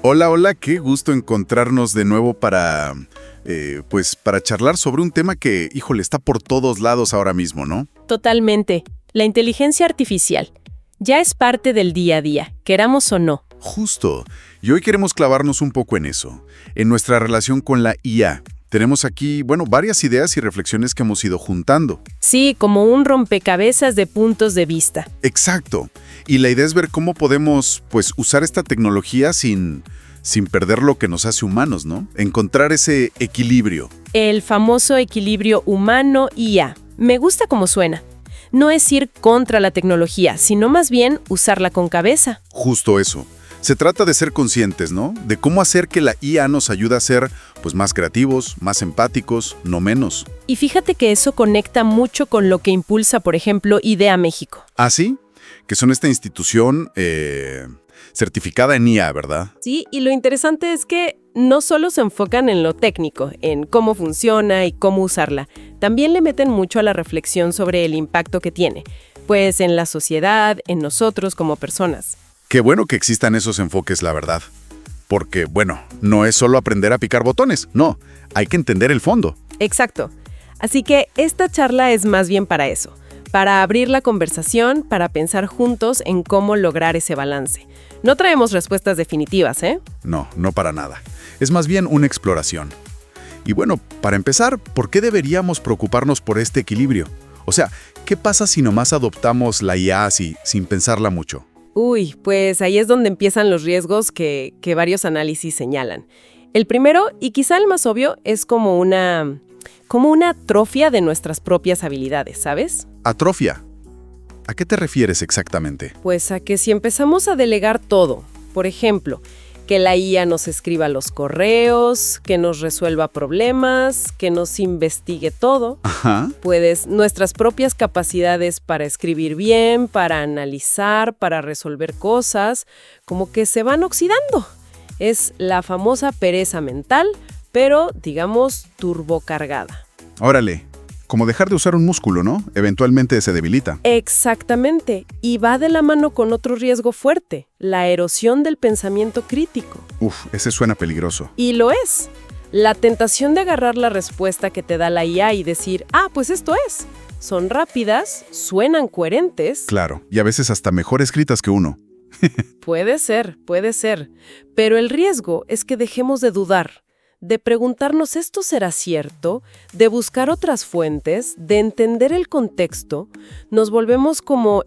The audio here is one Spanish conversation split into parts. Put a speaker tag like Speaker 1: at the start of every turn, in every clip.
Speaker 1: Hola, hola, qué gusto encontrarnos de nuevo para charlar sobre un tema que, híjole, está por todos lados ahora mismo, ¿no?
Speaker 2: Totalmente. La inteligencia artificial ya es parte del día a día, queramos o no.
Speaker 1: Justo. Y hoy queremos clavarnos un poco en eso, en nuestra relación con la IA. Tenemos aquí, varias ideas y reflexiones que hemos ido juntando.
Speaker 2: Sí, como un rompecabezas de puntos de vista.
Speaker 1: Exacto. Y la idea es ver cómo podemos, usar esta tecnología sin perder lo que nos hace humanos, ¿no? Encontrar ese equilibrio.
Speaker 2: El famoso equilibrio humano-IA. Me gusta cómo suena. No es ir contra la tecnología, sino más bien usarla con cabeza.
Speaker 1: Justo eso. Se trata de ser conscientes, ¿no? De cómo hacer que la IA nos ayude a ser, más creativos, más empáticos, no menos.
Speaker 2: Y fíjate que eso conecta mucho con lo que impulsa, por ejemplo, IDEA México.
Speaker 1: ¿Ah, sí? Que son esta institución certificada en IA, ¿verdad?
Speaker 2: Sí, y lo interesante es que no solo se enfocan en lo técnico, en cómo funciona y cómo usarla, también le meten mucho a la reflexión sobre el impacto que tiene, pues en la sociedad, en nosotros como personas.
Speaker 1: Qué bueno que existan esos enfoques, la verdad. Porque, no es solo aprender a picar botones, no, hay que entender el fondo.
Speaker 2: Exacto. Así que esta charla es más bien para eso, para abrir la conversación, para pensar juntos en cómo lograr ese balance. No traemos respuestas definitivas, ¿eh?
Speaker 1: No para nada. Es más bien una exploración. Y para empezar, ¿por qué deberíamos preocuparnos por este equilibrio? O sea, ¿qué pasa si nomás adoptamos la IA así, sin pensarla mucho?
Speaker 2: Uy, pues ahí es donde empiezan los riesgos que varios análisis señalan. El primero, y quizá el más obvio, es como una atrofia de nuestras propias habilidades, ¿sabes?
Speaker 1: ¿Atrofia? ¿A qué te refieres exactamente?
Speaker 2: Pues a que si empezamos a delegar todo, por ejemplo, que la IA nos escriba los correos, que nos resuelva problemas, que nos investigue todo,
Speaker 1: Ajá.
Speaker 2: pues nuestras propias capacidades para escribir bien, para analizar, para resolver cosas, como que se van oxidando. Es la famosa pereza mental, pero, digamos, turbocargada.
Speaker 1: Órale, como dejar de usar un músculo, ¿no? Eventualmente se debilita.
Speaker 2: Exactamente, y va de la mano con otro riesgo fuerte, la erosión del pensamiento crítico.
Speaker 1: Ese suena peligroso.
Speaker 2: Y lo es. La tentación de agarrar la respuesta que te da la IA y decir, pues esto es. Son rápidas, suenan coherentes.
Speaker 1: Claro, y a veces hasta mejor escritas que uno.
Speaker 2: Puede ser. Pero el riesgo es que dejemos de dudar, de preguntarnos ¿esto será cierto?, de buscar otras fuentes, de entender el contexto. Nos volvemos como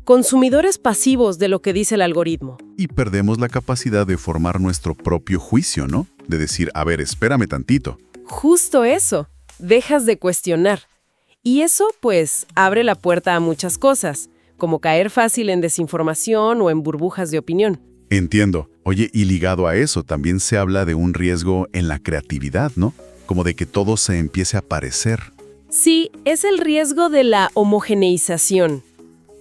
Speaker 2: consumidores pasivos de lo que dice el algoritmo.
Speaker 1: Y perdemos la capacidad de formar nuestro propio juicio, ¿no? De decir, a ver, espérame tantito.
Speaker 2: Justo eso, dejas de cuestionar. Y eso, abre la puerta a muchas cosas, como caer fácil en desinformación o en burbujas de opinión.
Speaker 1: Entiendo. Oye, y ligado a eso, también se habla de un riesgo en la creatividad, ¿no? Como de que todo se empiece a parecer.
Speaker 2: Sí, es el riesgo de la homogeneización.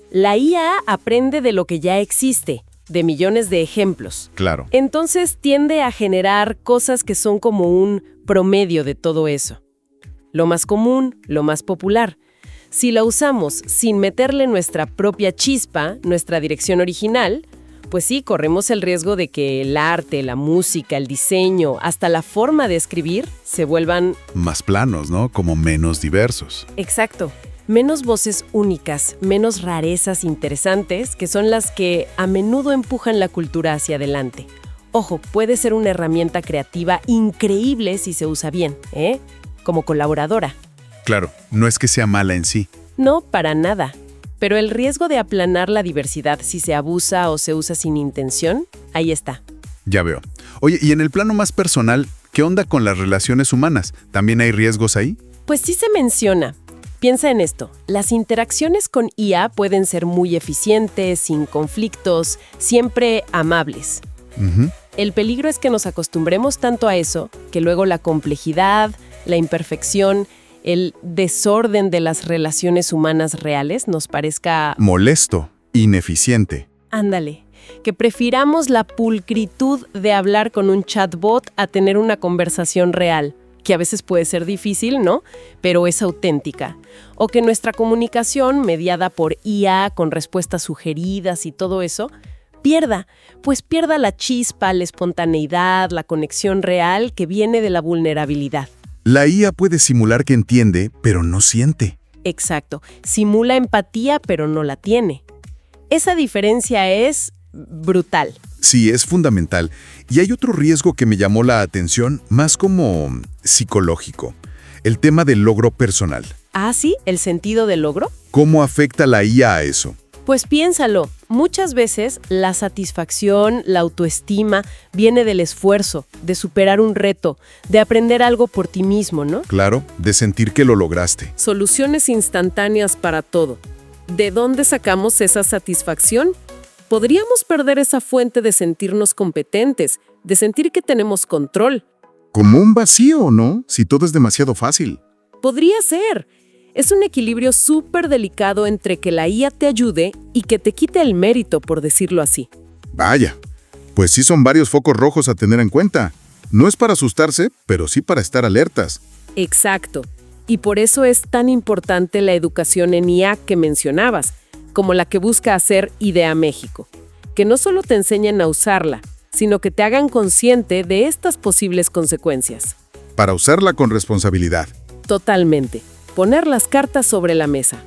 Speaker 2: La IA aprende de lo que ya existe, de millones de ejemplos.
Speaker 1: Claro.
Speaker 2: Entonces tiende a generar cosas que son como un promedio de todo eso. Lo más común, lo más popular. Si la usamos sin meterle nuestra propia chispa, nuestra dirección original, pues sí, corremos el riesgo de que el arte, la música, el diseño, hasta la forma de escribir se vuelvan
Speaker 1: más planos, ¿no? Como menos diversos.
Speaker 2: Exacto. Menos voces únicas, menos rarezas interesantes, que son las que a menudo empujan la cultura hacia adelante. Ojo, puede ser una herramienta creativa increíble si se usa bien, como colaboradora.
Speaker 1: Claro, no es que sea mala en sí.
Speaker 2: No, para nada. Pero el riesgo de aplanar la diversidad si se abusa o se usa sin intención, ahí está.
Speaker 1: Ya veo. Oye, y en el plano más personal, ¿qué onda con las relaciones humanas? ¿También hay riesgos ahí?
Speaker 2: Pues sí se menciona. Piensa en esto. Las interacciones con IA pueden ser muy eficientes, sin conflictos, siempre amables.
Speaker 1: Uh-huh.
Speaker 2: El peligro es que nos acostumbremos tanto a eso, que luego la complejidad, la imperfección, el desorden de las relaciones humanas reales nos parezca
Speaker 1: molesto, ineficiente.
Speaker 2: Ándale, que prefiramos la pulcritud de hablar con un chatbot a tener una conversación real, que a veces puede ser difícil, ¿no? Pero es auténtica. O que nuestra comunicación, mediada por IA, con respuestas sugeridas y todo eso, pierda, pues pierda la chispa, la espontaneidad, la conexión real que viene de la vulnerabilidad.
Speaker 1: La IA puede simular que entiende, pero no siente.
Speaker 2: Exacto, simula empatía pero no la tiene. Esa diferencia es brutal.
Speaker 1: Sí, es fundamental. Y hay otro riesgo que me llamó la atención, más como psicológico. El tema del logro personal.
Speaker 2: ¿Ah, sí? ¿El sentido del logro?
Speaker 1: ¿Cómo afecta la IA a eso?
Speaker 2: Pues piénsalo, muchas veces la satisfacción, la autoestima, viene del esfuerzo, de superar un reto, de aprender algo por ti mismo, ¿no?
Speaker 1: Claro, de sentir que lo lograste.
Speaker 2: Soluciones instantáneas para todo. ¿De dónde sacamos esa satisfacción? Podríamos perder esa fuente de sentirnos competentes, de sentir que tenemos control.
Speaker 1: Como un vacío, ¿no? Si todo es demasiado fácil.
Speaker 2: Podría ser. Es un equilibrio súper delicado entre que la IA te ayude y que te quite el mérito, por decirlo así.
Speaker 1: Vaya, pues sí son varios focos rojos a tener en cuenta. No es para asustarse, pero sí para estar alertas.
Speaker 2: Exacto. Y por eso es tan importante la educación en IA que mencionabas, como la que busca hacer IDEA México. Que no solo te enseñen a usarla, sino que te hagan consciente de estas posibles consecuencias.
Speaker 1: Para usarla con responsabilidad.
Speaker 2: Totalmente. Poner las cartas sobre la mesa.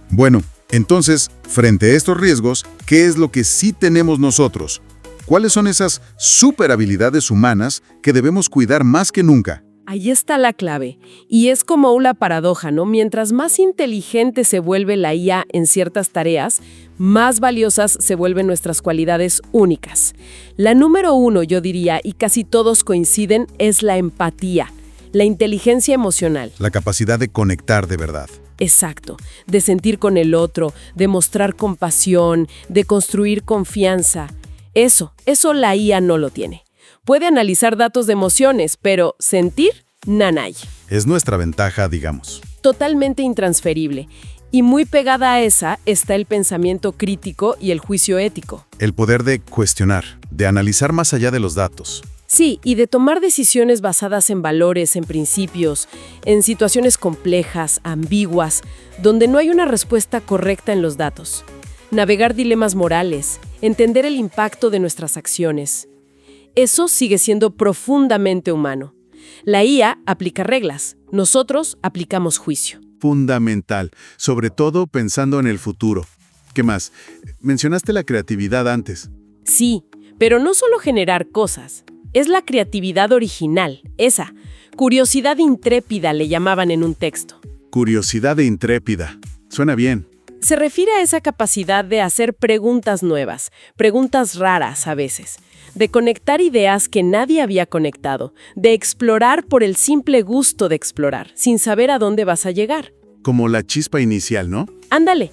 Speaker 1: Bueno, entonces, frente a estos riesgos, ¿qué es lo que sí tenemos nosotros? ¿Cuáles son esas super habilidades humanas que debemos cuidar más que nunca?
Speaker 2: Ahí está la clave. Y es como una paradoja, ¿no? Mientras más inteligente se vuelve la IA en ciertas tareas, más valiosas se vuelven nuestras cualidades únicas. La número 1, yo diría, y casi todos coinciden, es la empatía. La inteligencia emocional.
Speaker 1: La capacidad de conectar de verdad.
Speaker 2: Exacto, de sentir con el otro, de mostrar compasión, de construir confianza. Eso la IA no lo tiene. Puede analizar datos de emociones, pero sentir, nanay.
Speaker 1: Es nuestra ventaja, digamos.
Speaker 2: Totalmente intransferible. Y muy pegada a esa está el pensamiento crítico y el juicio ético.
Speaker 1: El poder de cuestionar, de analizar más allá de los datos.
Speaker 2: Sí, y de tomar decisiones basadas en valores, en principios, en situaciones complejas, ambiguas, donde no hay una respuesta correcta en los datos. Navegar dilemas morales, entender el impacto de nuestras acciones. Eso sigue siendo profundamente humano. La IA aplica reglas, nosotros aplicamos juicio.
Speaker 1: Fundamental, sobre todo pensando en el futuro. ¿Qué más? Mencionaste la creatividad antes.
Speaker 2: Sí, pero no solo generar cosas. Es la creatividad original, esa. Curiosidad intrépida le llamaban en un texto.
Speaker 1: Curiosidad intrépida. Suena bien.
Speaker 2: Se refiere a esa capacidad de hacer preguntas nuevas, preguntas raras a veces, de conectar ideas que nadie había conectado, de explorar por el simple gusto de explorar, sin saber a dónde vas a llegar.
Speaker 1: Como la chispa inicial, ¿no?
Speaker 2: Ándale.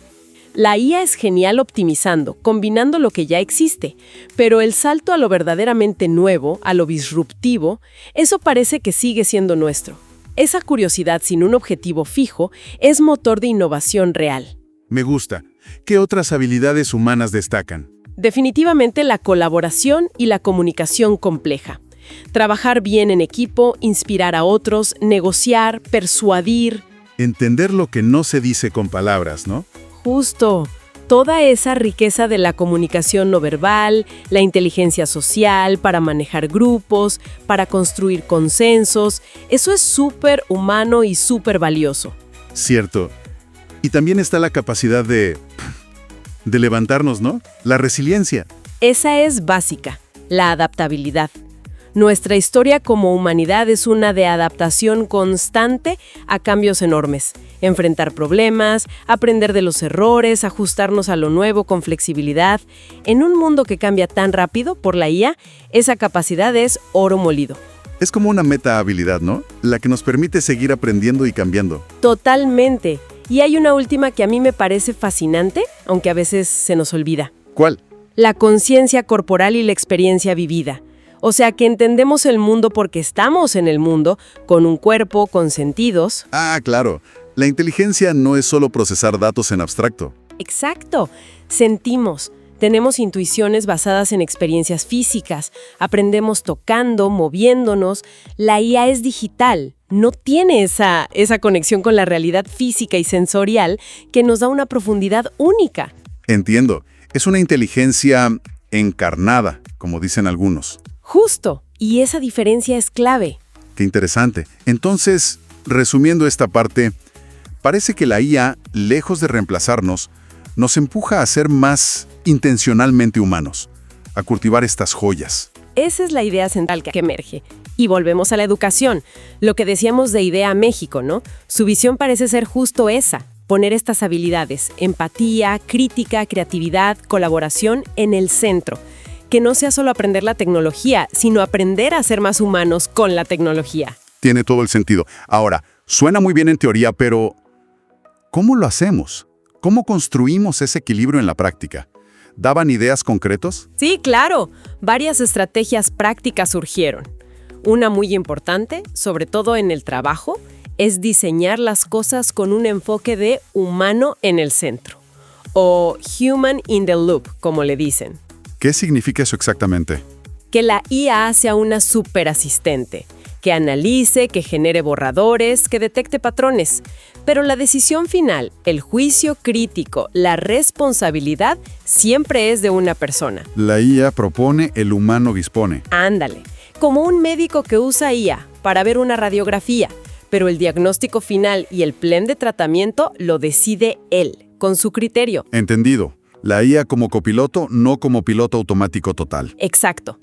Speaker 2: La IA es genial optimizando, combinando lo que ya existe, pero el salto a lo verdaderamente nuevo, a lo disruptivo, eso parece que sigue siendo nuestro. Esa curiosidad sin un objetivo fijo es motor de innovación real.
Speaker 1: Me gusta. ¿Qué otras habilidades humanas destacan?
Speaker 2: Definitivamente la colaboración y la comunicación compleja. Trabajar bien en equipo, inspirar a otros, negociar, persuadir.
Speaker 1: Entender lo que no se dice con palabras, ¿no?
Speaker 2: Justo. Toda esa riqueza de la comunicación no verbal, la inteligencia social para manejar grupos, para construir consensos, eso es súper humano y súper valioso.
Speaker 1: Cierto. Y también está la capacidad de levantarnos, ¿no? La resiliencia.
Speaker 2: Esa es básica, la adaptabilidad. Nuestra historia como humanidad es una de adaptación constante a cambios enormes. Enfrentar problemas, aprender de los errores, ajustarnos a lo nuevo con flexibilidad. En un mundo que cambia tan rápido por la IA, esa capacidad es oro molido.
Speaker 1: Es como una meta habilidad, ¿no? La que nos permite seguir aprendiendo y cambiando.
Speaker 2: Totalmente. Y hay una última que a mí me parece fascinante, aunque a veces se nos olvida.
Speaker 1: ¿Cuál?
Speaker 2: La conciencia corporal y la experiencia vivida. O sea, que entendemos el mundo porque estamos en el mundo, con un cuerpo, con sentidos.
Speaker 1: Ah, claro. La inteligencia no es solo procesar datos en abstracto.
Speaker 2: Exacto. Sentimos. Tenemos intuiciones basadas en experiencias físicas. Aprendemos tocando, moviéndonos. La IA es digital. No tiene esa conexión con la realidad física y sensorial que nos da una profundidad única.
Speaker 1: Entiendo. Es una inteligencia encarnada, como dicen algunos.
Speaker 2: Justo, y esa diferencia es clave.
Speaker 1: Qué interesante. Entonces, resumiendo esta parte, parece que la IA, lejos de reemplazarnos, nos empuja a ser más intencionalmente humanos, a cultivar estas joyas.
Speaker 2: Esa es la idea central que emerge. Y volvemos a la educación. Lo que decíamos de Idea México, ¿no? Su visión parece ser justo esa. Poner estas habilidades, empatía, crítica, creatividad, colaboración, en el centro. Que no sea solo aprender la tecnología, sino aprender a ser más humanos con la tecnología.
Speaker 1: Tiene todo el sentido. Ahora, suena muy bien en teoría, pero ¿cómo lo hacemos? ¿Cómo construimos ese equilibrio en la práctica? ¿Daban ideas concretos?
Speaker 2: Sí, claro. Varias estrategias prácticas surgieron. Una muy importante, sobre todo en el trabajo, es diseñar las cosas con un enfoque de humano en el centro. O human in the loop, como le dicen.
Speaker 1: ¿Qué significa eso exactamente?
Speaker 2: Que la IA sea una superasistente, que analice, que genere borradores, que detecte patrones. Pero la decisión final, el juicio crítico, la responsabilidad, siempre es de una persona.
Speaker 1: La IA propone, el humano dispone.
Speaker 2: Ándale, como un médico que usa IA para ver una radiografía, pero el diagnóstico final y el plan de tratamiento lo decide él, con su criterio.
Speaker 1: Entendido. La IA como copiloto, no como piloto automático total.
Speaker 2: Exacto.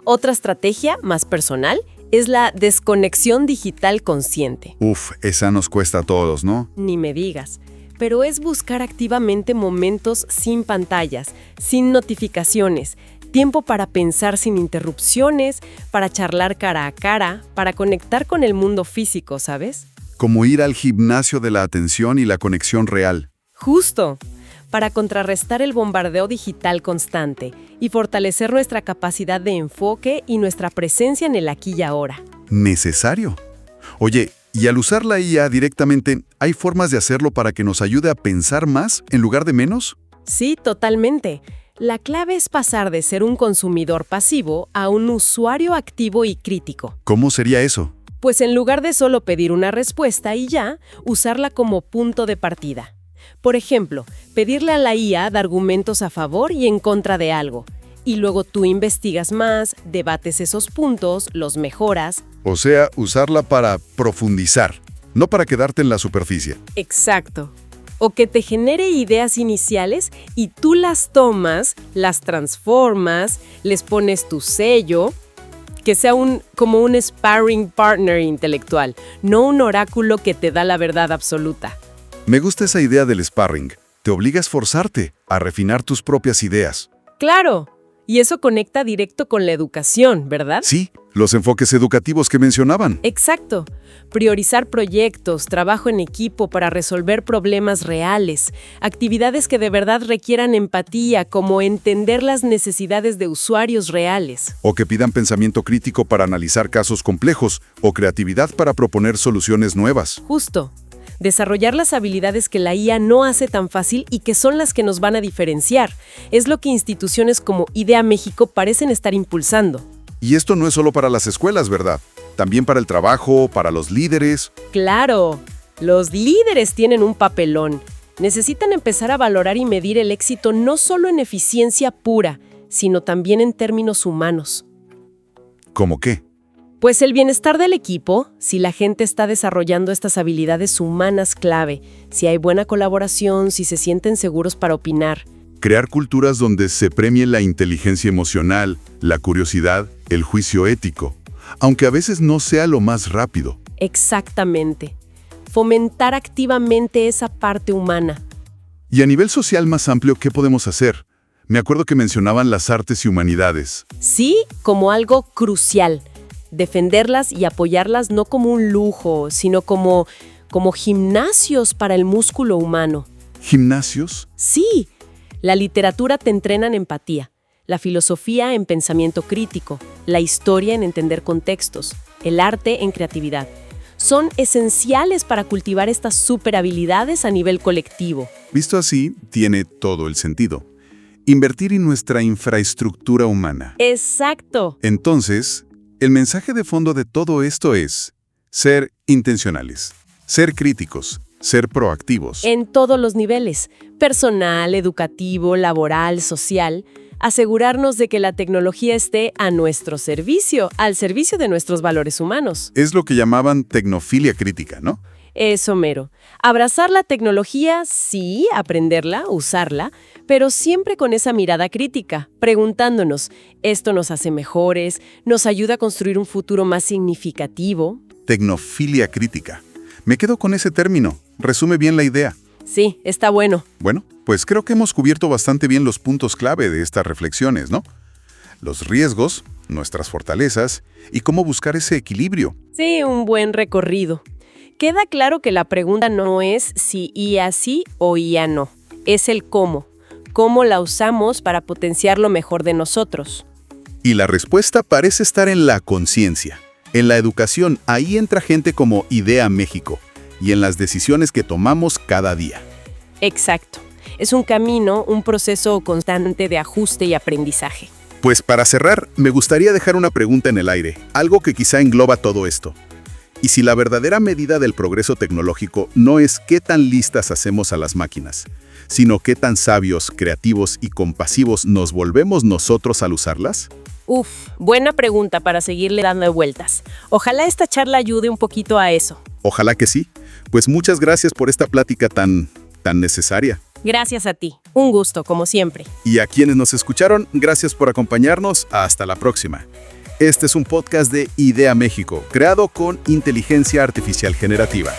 Speaker 2: Otra estrategia, más personal, es la desconexión digital consciente.
Speaker 1: Uf, esa nos cuesta a todos, ¿no?
Speaker 2: Ni me digas. Pero es buscar activamente momentos sin pantallas, sin notificaciones, tiempo para pensar sin interrupciones, para charlar cara a cara, para conectar con el mundo físico, ¿sabes?
Speaker 1: Como ir al gimnasio de la atención y la conexión real.
Speaker 2: Justo. Para contrarrestar el bombardeo digital constante y fortalecer nuestra capacidad de enfoque y nuestra presencia en el aquí y ahora.
Speaker 1: Necesario. Oye, y al usar la IA directamente, ¿hay formas de hacerlo para que nos ayude a pensar más en lugar de menos?
Speaker 2: Sí, totalmente. La clave es pasar de ser un consumidor pasivo a un usuario activo y crítico.
Speaker 1: ¿Cómo sería eso?
Speaker 2: Pues en lugar de solo pedir una respuesta y ya, usarla como punto de partida. Por ejemplo, pedirle a la IA de argumentos a favor y en contra de algo. Y luego tú investigas más, debates esos puntos, los mejoras.
Speaker 1: O sea, usarla para profundizar, no para quedarte en la superficie.
Speaker 2: Exacto. O que te genere ideas iniciales y tú las tomas, las transformas, les pones tu sello. Que sea como un sparring partner intelectual, no un oráculo que te da la verdad absoluta.
Speaker 1: Me gusta esa idea del sparring. Te obliga a esforzarte, a refinar tus propias ideas.
Speaker 2: ¡Claro! Y eso conecta directo con la educación, ¿verdad?
Speaker 1: Sí, los enfoques educativos que mencionaban.
Speaker 2: Exacto. Priorizar proyectos, trabajo en equipo para resolver problemas reales, actividades que de verdad requieran empatía, como entender las necesidades de usuarios reales.
Speaker 1: O que pidan pensamiento crítico para analizar casos complejos, o creatividad para proponer soluciones nuevas.
Speaker 2: Justo. Desarrollar las habilidades que la IA no hace tan fácil y que son las que nos van a diferenciar. Es lo que instituciones como Idea México parecen estar impulsando.
Speaker 1: Y esto no es solo para las escuelas, ¿verdad? También para el trabajo, para los líderes.
Speaker 2: ¡Claro! Los líderes tienen un papelón. Necesitan empezar a valorar y medir el éxito no solo en eficiencia pura, sino también en términos humanos.
Speaker 1: ¿Cómo qué?
Speaker 2: Pues el bienestar del equipo, si la gente está desarrollando estas habilidades humanas clave, si hay buena colaboración, si se sienten seguros para opinar.
Speaker 1: Crear culturas donde se premie la inteligencia emocional, la curiosidad, el juicio ético, aunque a veces no sea lo más rápido.
Speaker 2: Exactamente. Fomentar activamente esa parte humana.
Speaker 1: Y a nivel social más amplio, ¿qué podemos hacer? Me acuerdo que mencionaban las artes y humanidades.
Speaker 2: Sí, como algo crucial. Defenderlas y apoyarlas no como un lujo, sino como gimnasios para el músculo humano.
Speaker 1: ¿Gimnasios?
Speaker 2: Sí, la literatura te entrena en empatía, la filosofía en pensamiento crítico, la historia en entender contextos, el arte en creatividad. Son esenciales para cultivar estas superhabilidades a nivel colectivo.
Speaker 1: Visto así, tiene todo el sentido. Invertir en nuestra infraestructura humana.
Speaker 2: Exacto.
Speaker 1: Entonces, el mensaje de fondo de todo esto es ser intencionales, ser críticos, ser proactivos.
Speaker 2: En todos los niveles, Personal, educativo, laboral, social. Asegurarnos de que la tecnología esté a nuestro servicio, al servicio de nuestros valores humanos.
Speaker 1: Es lo que llamaban tecnofilia crítica, ¿no?
Speaker 2: Eso mero. Abrazar la tecnología, sí, aprenderla, usarla, pero siempre con esa mirada crítica, preguntándonos, ¿esto nos hace mejores? ¿Nos ayuda a construir un futuro más significativo?
Speaker 1: Tecnofilia crítica. Me quedo con ese término. Resume bien la idea.
Speaker 2: Sí, está bueno.
Speaker 1: Bueno, pues creo que hemos cubierto bastante bien los puntos clave de estas reflexiones, ¿no? Los riesgos, nuestras fortalezas y cómo buscar ese equilibrio.
Speaker 2: Sí, un buen recorrido. Queda claro que la pregunta no es si IA sí o IA no. Es el cómo. Cómo la usamos para potenciar lo mejor de nosotros.
Speaker 1: Y la respuesta parece estar en la conciencia. En la educación, ahí entra gente como Idea México. Y en las decisiones que tomamos cada día.
Speaker 2: Exacto. Es un camino, un proceso constante de ajuste y aprendizaje.
Speaker 1: Pues para cerrar, me gustaría dejar una pregunta en el aire, algo que quizá engloba todo esto. ¿Y si la verdadera medida del progreso tecnológico no es qué tan listas hacemos a las máquinas, sino qué tan sabios, creativos y compasivos nos volvemos nosotros al usarlas?
Speaker 2: Buena pregunta para seguirle dando vueltas. Ojalá esta charla ayude un poquito a eso.
Speaker 1: Ojalá que sí. Pues muchas gracias por esta plática tan necesaria.
Speaker 2: Gracias a ti. Un gusto, como siempre.
Speaker 1: Y a quienes nos escucharon, gracias por acompañarnos. Hasta la próxima. Este es un podcast de Idea México, creado con inteligencia artificial generativa.